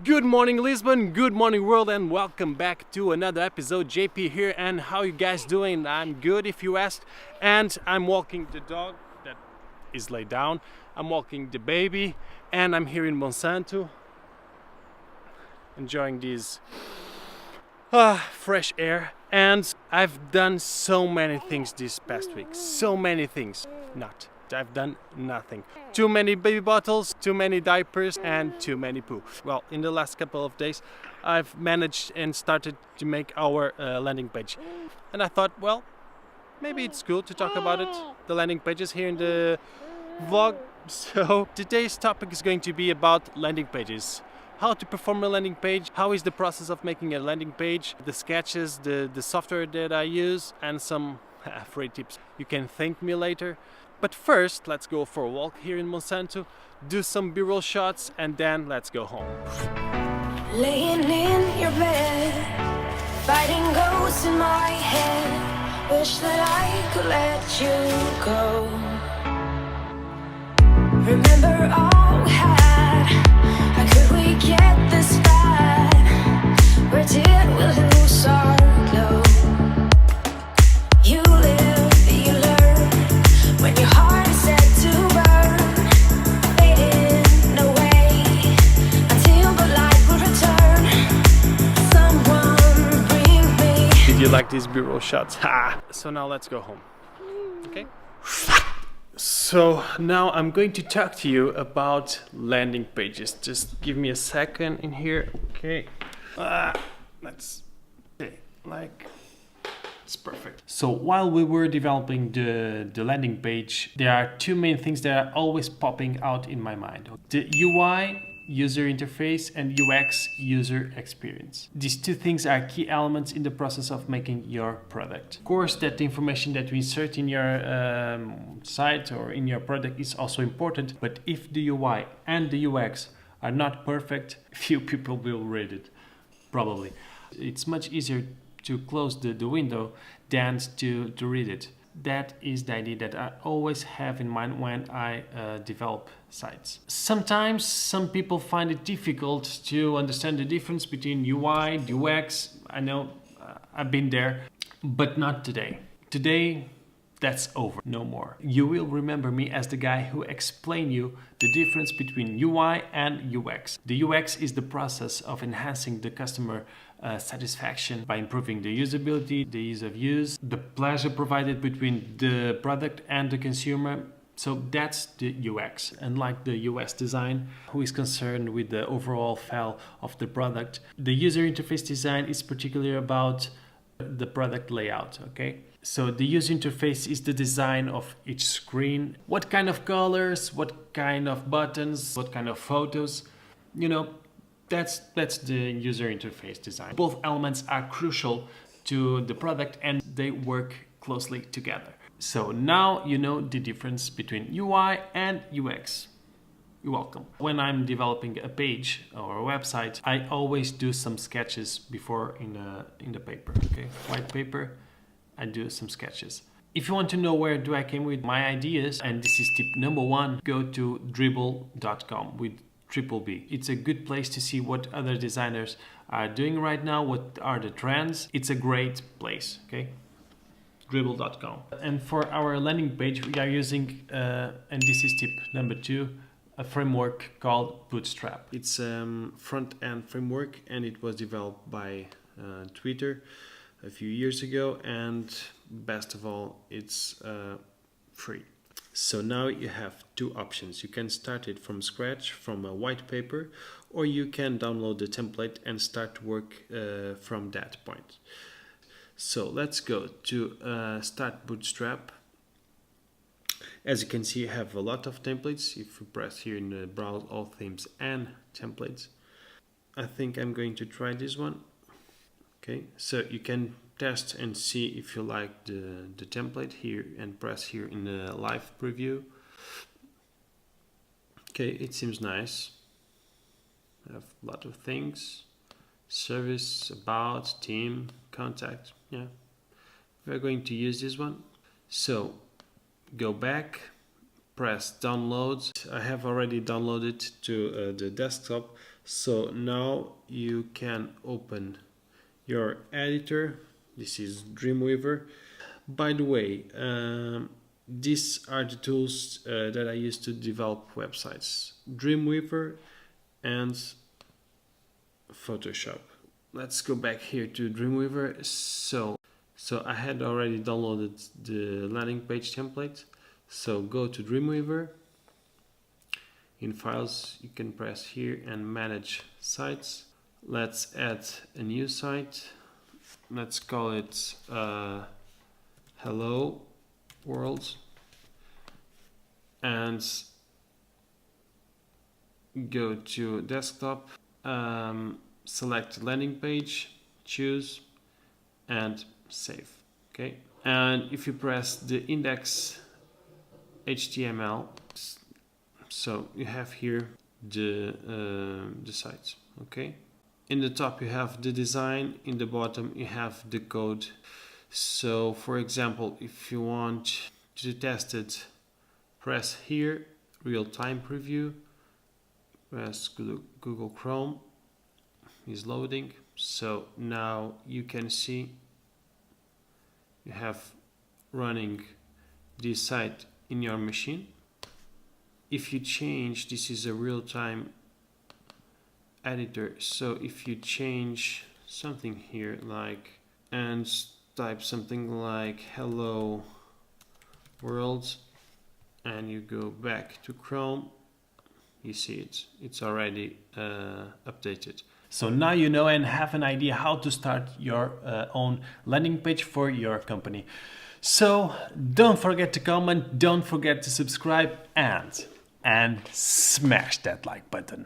Good morning Lisbon, good morning world, and welcome back to another episode. JP here, and how you guys doing? I'm good if you asked, and I'm walking the dog that is laid down. I'm walking the baby, and I'm here in Monsanto enjoying this fresh air. And I've done so many things this past week, so many things. I've done nothing. Too many baby bottles, too many diapers, and too many poo. Well, in the last couple of days, I've managed and started to make our landing page. And I thought, well, maybe it's cool to talk about it, the landing pages here in the vlog. So today's topic is going to be about landing pages. How to perform a landing page, how is the process of making a landing page, the sketches, the software that I use, and some free tips. You can thank me later. But first, let's go for a walk here in Monsanto, do some B-roll shots, and then let's go home. Laying in your bed, fighting ghosts in my head. Wish that I could let you go. Remember all we had. How could we get this bad? Where did we lose our glow? You live, you learn. When your heart is set to burn, fading away until the light will return. Someone bring me. Did you like these B-roll shots? Ha! So now let's go home. Okay? So now I'm going to talk to you about landing pages. Just give me a second in here. Okay. Let's okay, like it's perfect. So while we were developing the landing page, there are two main things that are always popping out in my mind. The UI, user interface, and UX, user experience. These two things are key elements in the process of making your product. Of course, that the information that we insert in your site or in your product is also important, but if the UI and the UX are not perfect, few people will read it, probably. It's much easier to close the window than to read it. That is the idea that I always have in mind when I develop sites. Sometimes some people find it difficult to understand the difference between UI, UX. I know I've been there, but not today. Today, that's over, no more. You will remember me as the guy who explained you the difference between UI and UX. The UX is the process of enhancing the customer satisfaction by improving the usability, the ease of use, the pleasure provided between the product and the consumer. So that's the UX. Unlike the UX design, who is concerned with the overall feel of the product, the user interface design is particularly about the product layout, okay? So the user interface is the design of each screen. What kind of colors, what kind of buttons, what kind of photos, that's the user interface design. Both elements are crucial to the product and they work closely together. So now you know the difference between UI and UX. You're welcome. When I'm developing a page or a website, I always do some sketches before in the paper, okay? White paper, I do some sketches. If you want to know where do I came with my ideas, and this is tip number 1, go to dribble.com with triple B. It's a good place to see what other designers are doing right now, what are the trends. It's a great place, okay? Dribble.com. And for our landing page, we are using, and this is tip number 2, a framework called Bootstrap. It's a front-end framework, and it was developed by Twitter a few years ago, and best of all, it's free. So now you have two options. You can start it from scratch from a white paper, or you can download the template and start to work from that point. So let's go to start Bootstrap. As you can see, I have a lot of templates. If you press here in the browse all themes and templates, I think I'm going to try this one. Okay, so you can test and see if you like the template here and press here in the live preview. Okay, it seems nice. I have a lot of things. Service, about, team, contact. Yeah, we're going to use this one. So go back, press download. I have already downloaded to the desktop, So now you can open your editor. This is Dreamweaver. By the way, these are the tools that I use to develop websites: Dreamweaver and Photoshop. Let's go back here to Dreamweaver. So I had already downloaded the landing page template. So go to Dreamweaver. In files, you can press here and manage sites. Let's add a new site. Let's call it Hello World, and go to desktop, select landing page, choose, and save. Okay, and if you press the index HTML, so you have here the sites. Okay, in the top you have the design, in the bottom you have the code. So for example, if you want to test it, press here, real-time preview, press Google Chrome, is loading. So now you can see you have running this site in your machine. If you change, this is a real-time editor, so if you change something here like, and type something like hello world, and you go back to Chrome, you see it's already updated. So now you know and have an idea how to start your own landing page for your company. So don't forget to comment, don't forget to subscribe, and smash that like button.